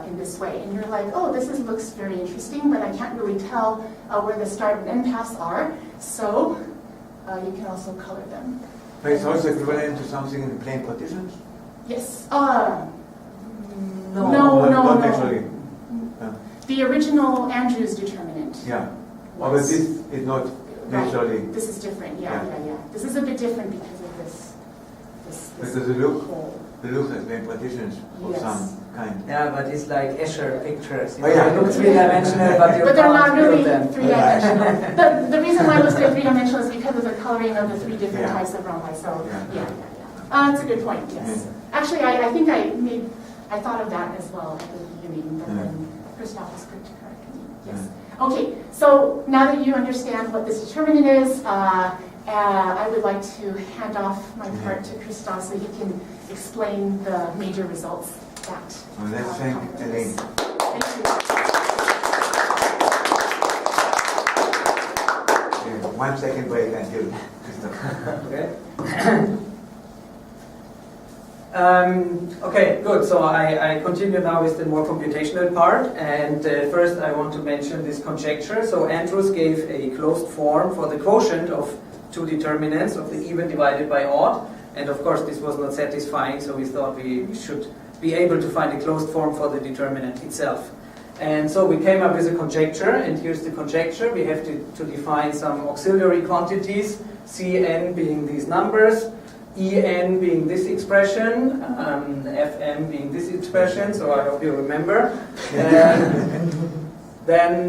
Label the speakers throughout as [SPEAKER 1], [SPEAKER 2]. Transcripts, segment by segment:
[SPEAKER 1] in this way. And you're like, oh, looks very interesting, but I can't really tell where the start and end paths are. So you can also color them.
[SPEAKER 2] But it's also equivalent to something in plane partitions?
[SPEAKER 1] Yes.
[SPEAKER 2] No. Not actually.
[SPEAKER 1] The original Andrews determinant.
[SPEAKER 2] Yeah. But this is not naturally.
[SPEAKER 1] Right. This is different. Yeah. This is a bit different because of this
[SPEAKER 2] because the look has been partitions of some kind.
[SPEAKER 3] Yeah, but it's like Escher pictures.
[SPEAKER 2] Oh, yeah.
[SPEAKER 3] They look three-dimensional, but
[SPEAKER 1] they're not really
[SPEAKER 3] them.
[SPEAKER 1] three-dimensional. The reason why it looks like three-dimensional is because of the coloring of the three different types of rhombi. So that's a good point. Yes. Actually, I thought of that as well at the beginning, but then Christoph was quick to correct me. Yes. Okay. So now that you understand what this determinant is, I would like to hand off my part to Christoph so he can explain the major results that.
[SPEAKER 2] Well, let's thank Elaine.
[SPEAKER 1] Thank you.
[SPEAKER 2] Yeah, 1 second break until Christoph.
[SPEAKER 3] Okay. Okay, good. So I continue now with the more computational part, and first I want to mention this conjecture. So Andrews gave a closed form for the quotient of two determinants of the even divided by odd, and of course this was not satisfying, so we thought we should be able to find a closed form for the determinant itself. And so we came up with a conjecture, and here's the conjecture. We have to define some auxiliary quantities, Cn being these numbers, En being this expression, Fm being this expression, so I hope you remember. Then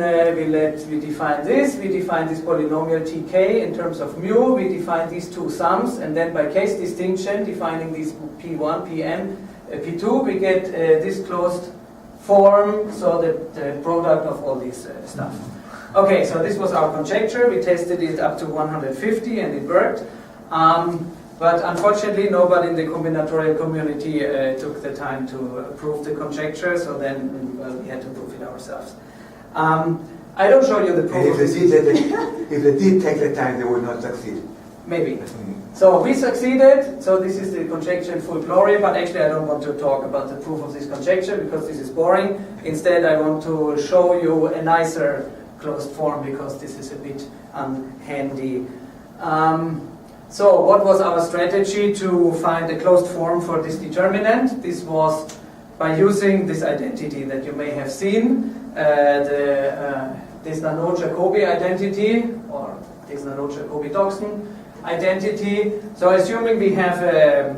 [SPEAKER 3] we define this polynomial tk in terms of mu, we define these two sums, and then by case distinction, defining these p1, pn, p2, we get this closed form, so the product of all this stuff. Okay, so this was our conjecture. We tested it up to 150 and it worked. But unfortunately, nobody in the combinatorial community took the time to prove the conjecture, so then we had to prove it ourselves. I don't show you the proof.
[SPEAKER 2] If they did take the time, they would not succeed.
[SPEAKER 3] Maybe. So we succeeded, so this is the conjecture in full glory, but actually I don't want to talk about the proof of this conjecture because this is boring. Instead, I want to show you a nicer closed form because this is a bit unhandy. So what was our strategy to find a closed form for this determinant? This was by using this identity that you may have seen, the Desnanot-Jacobi identity, or Desnanot-Jacobi-Doxon identity. So assuming we have a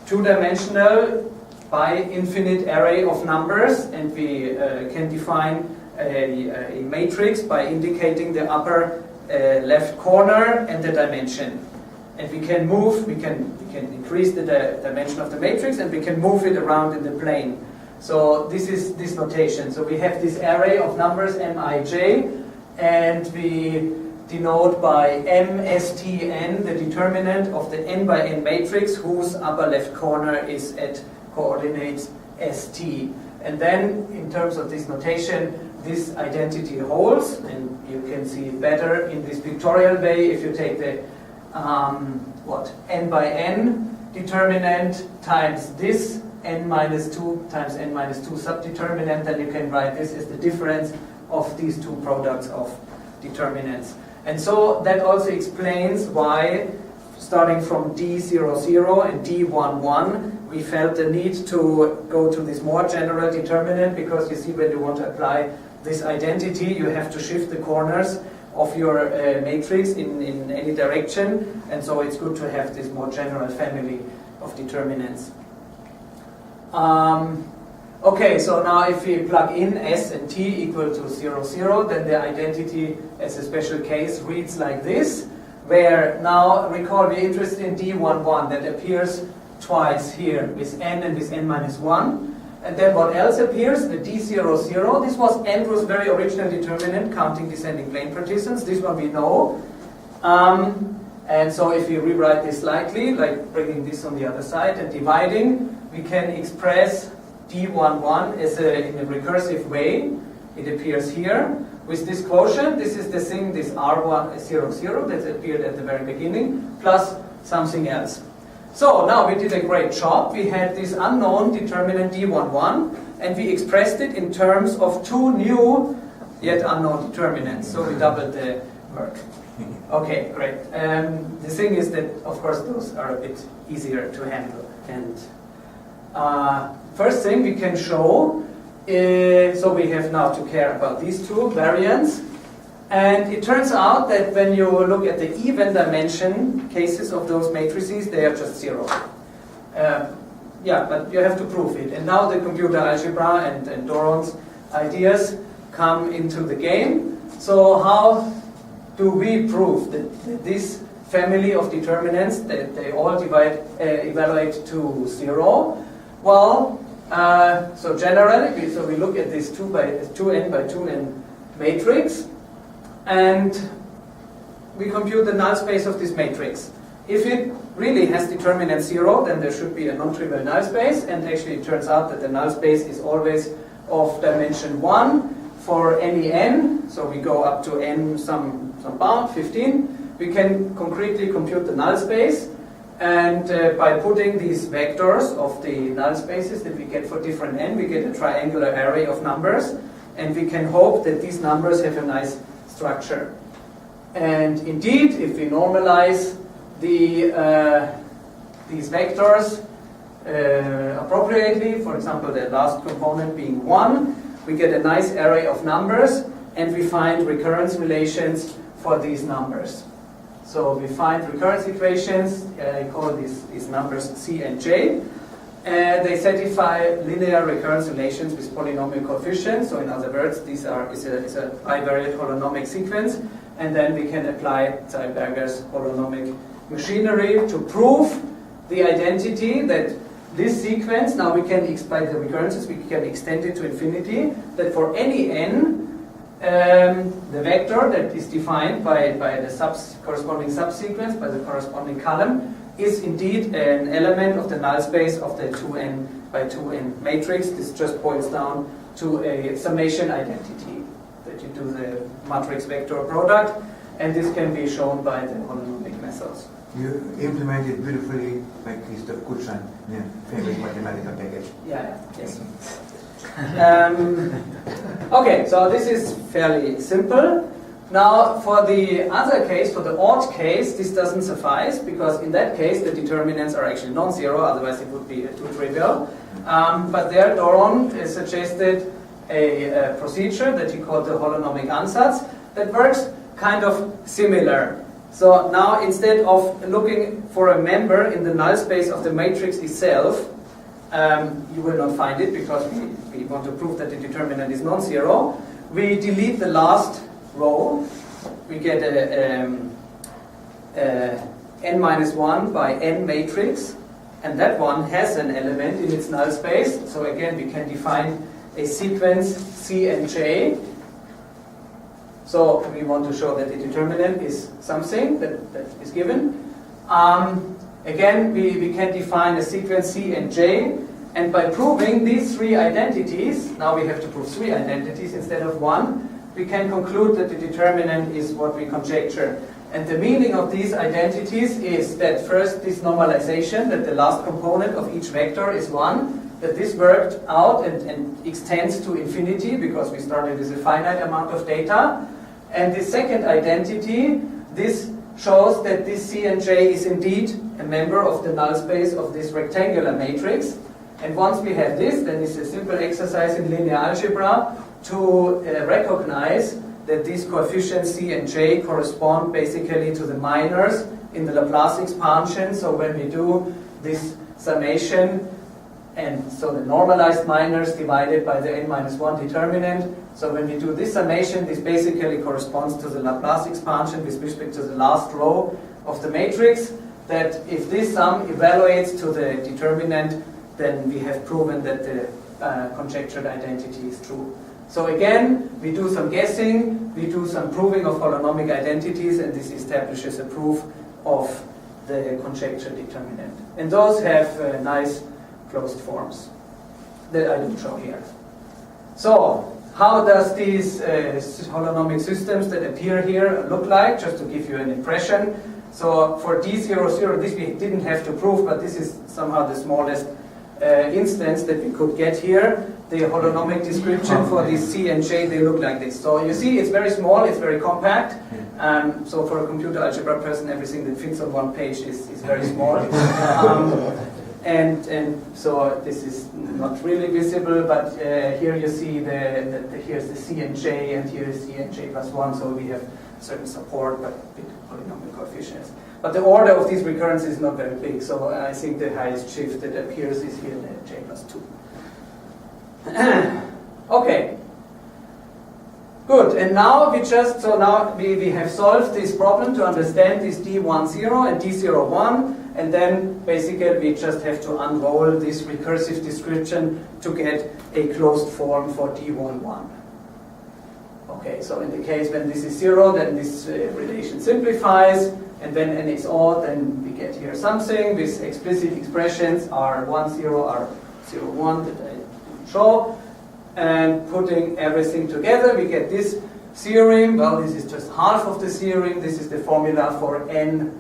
[SPEAKER 3] two-dimensional bi-infinite array of numbers, and we can define a matrix by indicating the upper left corner and the dimension. And we can move, we can increase the dimension of the matrix, and we can move it around in the plane. So this is this notation. So we have this array of numbers mij, and we denote by mstn the determinant of the n by n matrix whose upper left corner is at coordinates st. And then in terms of this notation, this identity holds, and you can see it better in this pictorial way if you take the n by n determinant times this n minus 2 times n minus 2 subdeterminant, then you can write this as the difference of these two products of determinants. And so that also explains why, starting from D00 and D11, we felt the need to go to this more general determinant, because you see, when you want to apply this identity, you have to shift the corners of your matrix in any direction, and so it's good to have this more general family of determinants. Okay, so now if we plug in S and T equal to 0, 0, then the identity as a special case reads like this, where now, recall, we're interested in D11, that appears twice here, with n and with n minus 1. And then what else appears? The D00. This was Andrews' very original determinant, counting descending plane partitions. This one we know. And so if we rewrite this slightly, like bringing this on the other side and dividing, we can express D11 as in a recursive way. It appears here with this quotient. This is the thing, this R1 00 that appeared at the very beginning, plus something else. So now we did a great job. We had this unknown determinant D11, and we expressed it in terms of two new yet unknown determinants. So we doubled the work. Okay, great. The thing is that, of course, those are a bit easier to handle. And first thing we can show is, so we have now to care about these two variants. And it turns out that when you look at the even dimension cases of those matrices, they are just zero. Yeah, but you have to prove it. And now the computer algebra and Doron's ideas come into the game. So how do we prove that this family of determinants, that they all evaluate to zero? Well, so generally, we look at this 2n by 2n matrix, and we compute the null space of this matrix. If it really has determinant 0, then there should be a non-trivial null space, and actually it turns out that the null space is always of dimension 1 for any n, so we go up to n some bound, 15. We can concretely compute the null space, and by putting these vectors of the null spaces that we get for different n, we get a triangular array of numbers, and we can hope that these numbers have a nice structure. And indeed, if we normalize these vectors appropriately, for example, the last component being 1, we get a nice array of numbers, and we find recurrence relations for these numbers. So we find recurrence equations, I call these numbers C and J. They satisfy linear recurrence relations with polynomial coefficients. So in other words, is a bivariate holonomic sequence. And then we can apply Zeilberger's holonomic machinery to prove the identity that this sequence, now we can, by the recurrences, we can extend it to infinity, that for any n, the vector that is defined by the corresponding subsequence, by the corresponding column, is indeed an element of the null space of the 2n by 2n matrix. This just boils down to a summation identity, that you do the matrix vector product, and this can be shown by the holonomic methods.
[SPEAKER 2] You implemented beautifully by Christoph Koutschan, the famous mathematical package.
[SPEAKER 3] Yes. Okay, so this is fairly simple. Now, for the other case, for the odd case, this doesn't suffice, because in that case, the determinants are actually non-zero, otherwise it would be too trivial. But there, Doron suggested a procedure that he called the holonomic ansatz that works kind of similar. So now, instead of looking for a member in the null space of the matrix itself, you will not find it, because we want to prove that the determinant is non-zero. We delete the last row. We get a n-1 by n matrix, and that one has an element in its null space. So again, we can define a sequence C and J. So we want to show that the determinant is something that is given. Again, we can define a sequence C and J, and by proving these three identities, now we have to prove three identities instead of one, we can conclude that the determinant is what we conjecture. And the meaning of these identities is that first, this normalization, that the last component of each vector is 1, that this worked out and extends to infinity, because we started with a finite amount of data. And the second identity, this shows that this C and J is indeed a member of the null space of this rectangular matrix. And once we have this, then it's a simple exercise in linear algebra to recognize that these coefficients C and J correspond basically to the minors in the Laplace expansion. So when we do this summation, and so the normalized minors divided by the n-1 determinant, so when we do this summation, this basically corresponds to the Laplace expansion with respect to the last row of the matrix, that if this sum evaluates to the determinant, then we have proven that the conjectured identity is true. So again, we do some guessing, we do some proving of holonomic identities, and this establishes a proof of the conjectured determinant. And those have nice closed forms that I don't show here. So, how does these holonomic systems that appear here look like, just to give you an impression? So for D00, this we didn't have to prove, but this is somehow the smallest instance that we could get here. The holonomic description for these C and J, they look like this. So you see, it's very small, it's very compact. So for a computer algebra person, everything that fits on one page is very small. And so this is not really visible, but here you see here's the C and J, and here is C and J plus 1, so we have certain support, but big polynomial coefficients. But the order of these recurrences is not very big, so I think the highest shift that appears is here, the J plus 2. Okay. Good, and now we have solved this problem to understand this D10 and D01, and then basically we just have to unroll this recursive description to get a closed form for D11. Okay, so in the case when this is 0, then this relation simplifies, and when n is odd, then we get here something. These explicit expressions are 1, 0, are 0, 1 that I didn't show. And putting everything together, we get this theorem. Well, this is just half of the theorem. This is the formula for n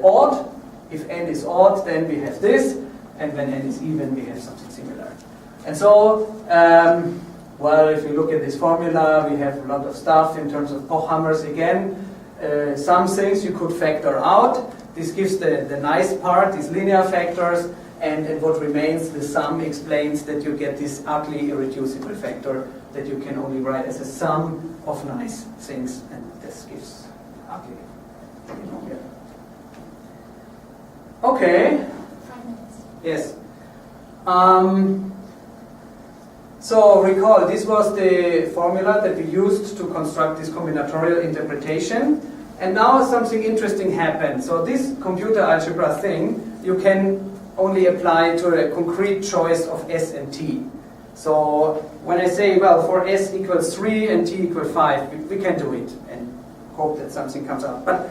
[SPEAKER 3] odd. If n is odd, then we have this, and when n is even, we have something similar. And so, well, if you look at this formula, we have a lot of stuff in terms of Pochhammers again. Some things you could factor out. This gives the nice part, these linear factors. And what remains, the sum explains that you get this ugly irreducible factor that you can only write as a sum of nice things, and this gives ugly polynomial. Okay.
[SPEAKER 1] 5 minutes.
[SPEAKER 3] Yes. So recall, this was the formula that we used to construct this combinatorial interpretation. And now something interesting happened. So this computer algebra thing, you can only apply to a concrete choice of S and T. So when I say, well, for S equals 3 and T equals 5, we can do it and hope that something comes out. But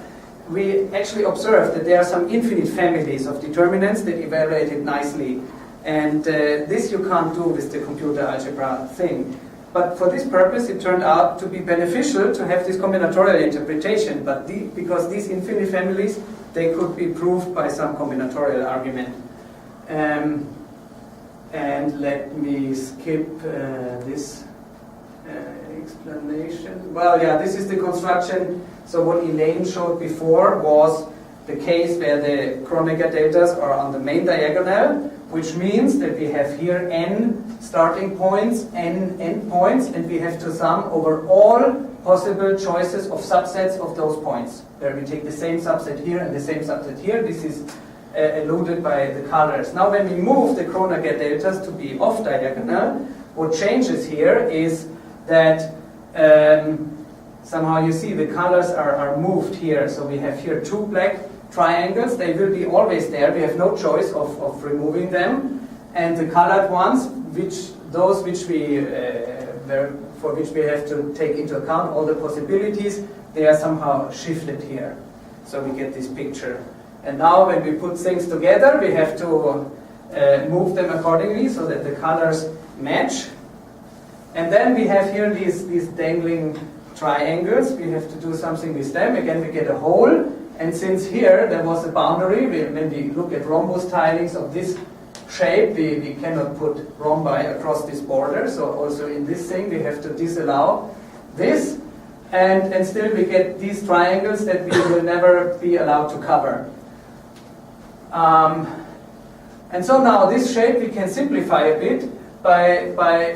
[SPEAKER 3] we actually observed that there are some infinite families of determinants that evaluate it nicely. And this you can't do with the computer algebra thing. But for this purpose, it turned out to be beneficial to have this combinatorial interpretation. But because these infinite families, they could be proved by some combinatorial argument. And let me skip this explanation. Well, yeah, this is the construction. So what Elaine showed before was the case where the Kronecker deltas are on the main diagonal, which means that we have here n starting points, n endpoints, and we have to sum over all possible choices of subsets of those points, where we take the same subset here and the same subset here. This is alluded by the colors. Now when we move the Kronecker deltas to be off diagonal, what changes here is that somehow you see the colors are moved here. So we have here 2 black triangles. They will be always there. We have no choice of removing them. And the colored ones, for which we have to take into account all the possibilities, they are somehow shifted here. So we get this picture. And now when we put things together, we have to move them accordingly so that the colors match. And then we have here these dangling triangles. We have to do something with them. Again, we get a hole. And since here there was a boundary, when we look at rhombus tilings of this shape, we cannot put rhombi across this border. So also in this thing, we have to disallow this. And still we get these triangles that we will never be allowed to cover. And so now this shape we can simplify a bit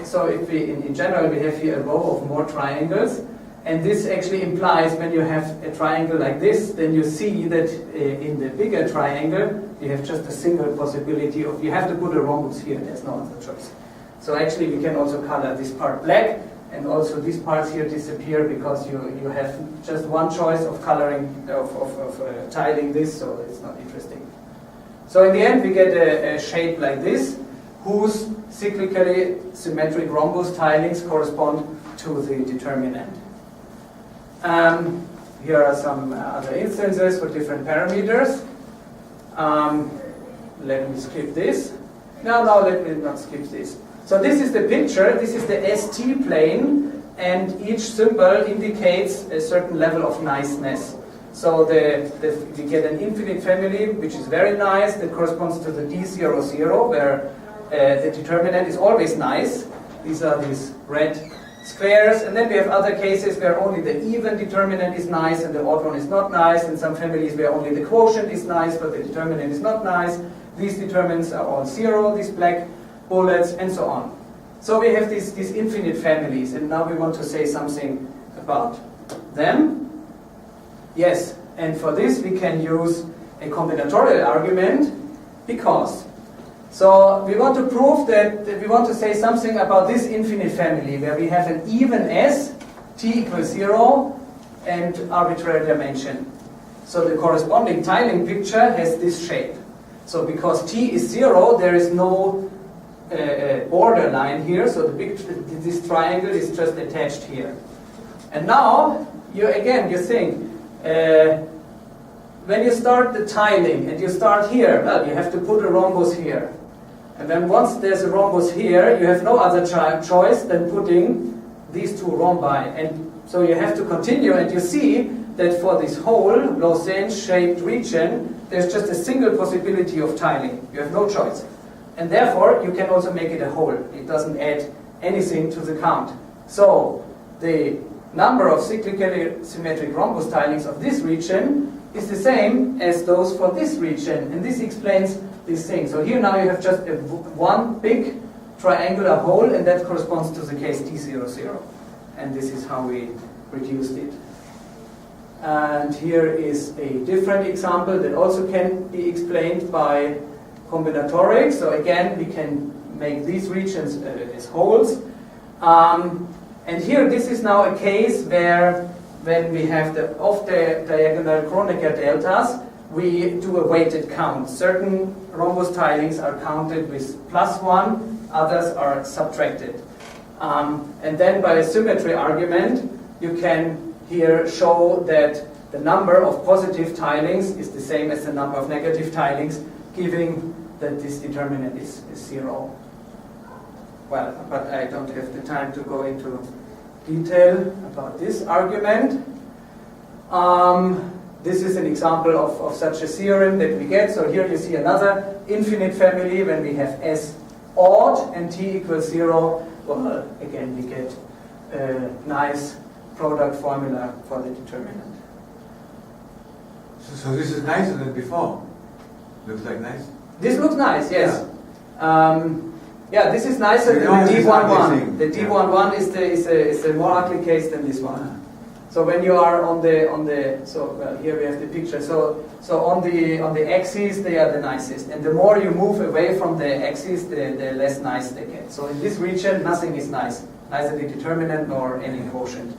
[SPEAKER 3] so if we, in general, we have here a row of more triangles, and this actually implies when you have a triangle like this, then you see that in the bigger triangle, you have just a single possibility of, you have to put a rhombus here, there's no other choice. So actually we can also color this part black, and also these parts here disappear because you have just one choice of coloring, of tiling this, so it's not interesting. So in the end we get a shape like this, whose cyclically symmetric rhombus tilings correspond to the determinant. Here are some other instances for different parameters. Let me skip this. No, let me not skip this. So this is the picture, this is the ST plane, and each symbol indicates a certain level of niceness. So we get an infinite family, which is very nice, that corresponds to the D00, where the determinant is always nice. These are these red squares. And then we have other cases where only the even determinant is nice and the odd one is not nice, and some families where only the quotient is nice but the determinant is not nice. These determinants are all 0, these black bullets, and so on. So we have these infinite families, and now we want to say something about them. Yes, and for this we can use a combinatorial argument, because so we want to prove that we want to say something about this infinite family where we have an even S, t equals 0, and arbitrary dimension. So the corresponding tiling picture has this shape. So because t is 0, there is no border line here, so this triangle is just attached here. And now, you think, when you start the tiling and you start here, well, you have to put a rhombus here. And then once there's a rhombus here, you have no other choice than putting these two rhombi. And so you have to continue, and you see that for this whole lozenge-shaped region, there's just a single possibility of tiling. You have no choice. And therefore, you can also make it a whole. It doesn't add anything to the count. So the number of cyclically symmetric rhombus tilings of this region is the same as those for this region. And this explains this thing. So here now you have just one big triangular hole, and that corresponds to the case D00. And this is how we reduced it. And here is a different example that also can be explained by combinatorics. So again, we can make these regions as holes. And here, this is now a case where when we have the off-diagonal Kronecker deltas, we do a weighted count. Certain rhombus tilings are counted with +1, others are subtracted. And then by a symmetry argument, you can here show that the number of positive tilings is the same as the number of negative tilings, giving that this determinant is 0. Well, but I don't have the time to go into detail about this argument. This is an example of such a theorem that we get. So here you see another infinite family when we have S odd and t equals 0. Well, again, we get a nice product formula for the determinant.
[SPEAKER 2] So this is nicer than before. Looks like nice.
[SPEAKER 3] This looks nice, yes. Yeah, this is nicer than the D11. The D11 is a more ugly case than this one. So when you are on the so well, here we have the picture. So on the axis they are the nicest, and the more you move away from the axis, the less nice they get. So in this region, nothing is nice, neither the determinant nor any quotient.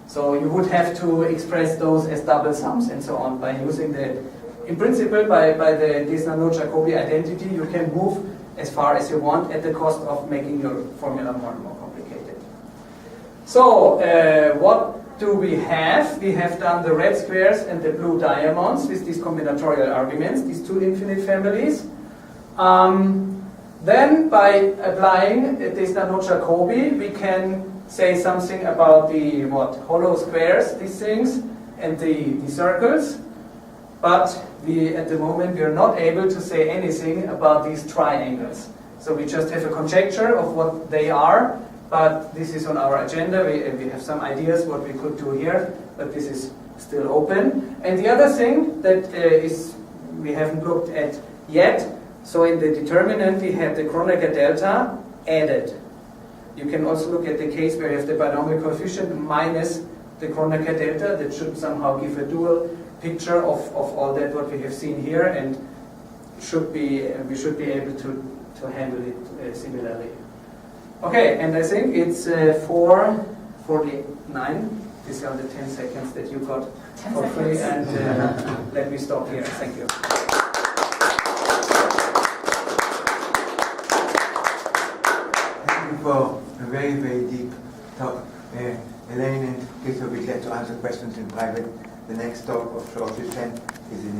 [SPEAKER 3] So you would have to express those as double sums and so on by using in principle, by the Desnanot-Jacobi identity, you can move as far as you want at the cost of making your formula more and more complicated. So what do we have? We have done the red squares and the blue diamonds with these combinatorial arguments, these two infinite families. Then by applying Desnanot-Jacobi, we can say something about the hollow squares, these things, and the circles. But at the moment, we are not able to say anything about these triangles. So we just have a conjecture of what they are, but this is on our agenda. We have some ideas what we could do here, but this is still open. And the other thing that we haven't looked at yet, so in the determinant, we have the Kronecker delta added. You can also look at the case where you have the binomial coefficient minus the Kronecker delta. That should somehow give a dual picture of all that what we have seen here, and we should be able to handle it similarly. Okay, and I think it's 4:49. These are the 10 seconds that you got for free, and let me stop here. Thank you.
[SPEAKER 2] Thank you for a very, very deep talk. Elaine and Christoph will get to answer questions in private. The next talk of Short is in